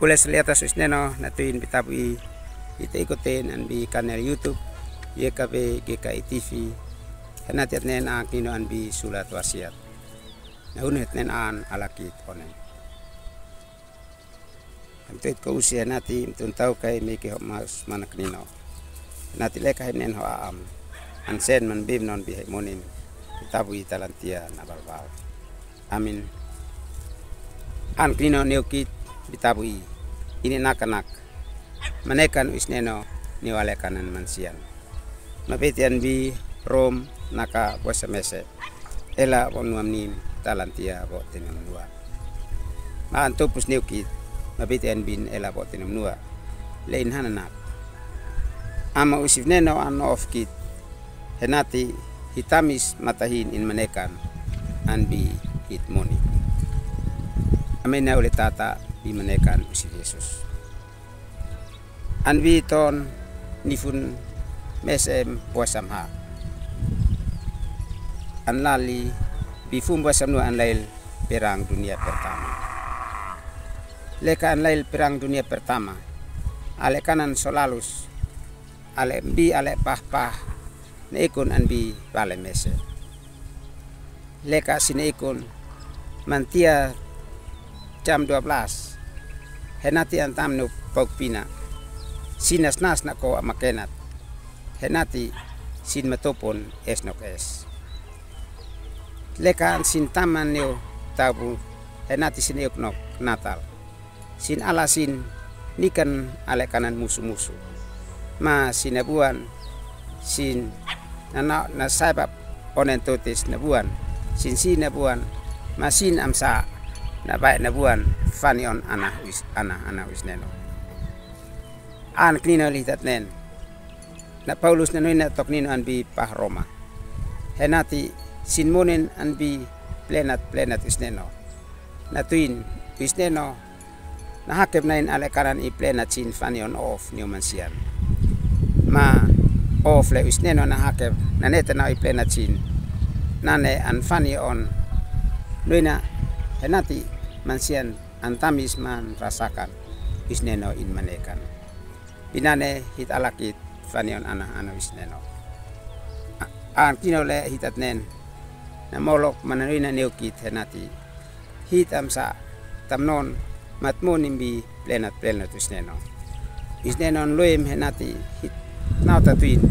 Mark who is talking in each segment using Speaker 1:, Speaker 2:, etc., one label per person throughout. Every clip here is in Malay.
Speaker 1: Boleh lihat asus neno natuin bitabui kita ikutin anbi kanal YouTube YKB GKI TV henatiat nen ang kino anbi sulat wasiat na unit nen an alakit onen antuit ko usia nati tun tau kay miki mas manak nino nati lekah nen ho am ansen man bim non bi monin bitabui talantia na balbal amin an kino neukit bitabui ini nak-nak menekan isneno niwalekanan mansian mapetian bi rom naka bosa mese ela onuam nim talantia bo tenam nua manto pus neukit mapetian bin ela bo tenam nua lein hananak ama usif neno an of kit henati hitamis matahin in menekan anbi hit moni amena oleh tata di menekan usi Yesus. Anbi ton nifun mesem puasam ha. Anlali bifum puasam nu anlail perang dunia pertama. Leka anlail perang dunia pertama. Ale kanan solalus. Ale mbi ale pah-pah. Neikun anbi bale mese. Leka sineikun mantia jam 12 henati antam nu pina sinas nas na ko amakenat henati sin matopon esnok es lekan sin taman neo tabu henati sin euknok natal sin alasin nikan ale kanan musuh-musuh ma sinabuan sin na sabab onen totis nabuan sin sinabuan masin amsa na baik nabuan fanion ana wisneno an knino litat nen na Paulus nanoin na tok nino anbi pah Roma henati sinmonen anbi plenat wisneno na tuin wisneno na hakep nain ale karan i plenat sin fanion of niumansian ma of le wisneno na hakep na neta na i plenat sin nane an fanion luina henati mansian antamis man rasakan isneno in manekan binane hit alakit fanion ana wisneno an kinole hitat nen na molok mananoina neukit henati hit amsa tamnon matmon imbi plenat wisneno isnenon loem henati hit nautatuin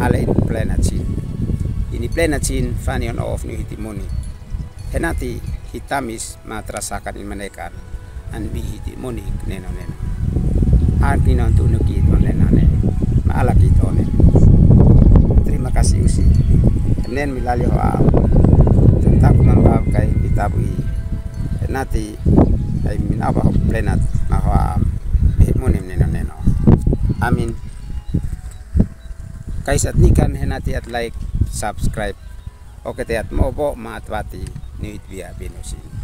Speaker 1: ale in plenat sin ini plenat sin fanion of ni hitimoni henati hitamis matrasakan in manekan anbi hiti moni neno arti non tu nukit onlenane maalakit onen terima kasih usi nen milali hoa tentang kumambab kay bitabui nati ay minaba plenat mahwa monim neno amin kaisat nikan henati at like subscribe oke teat mobo maatwati Nuit via Benosin.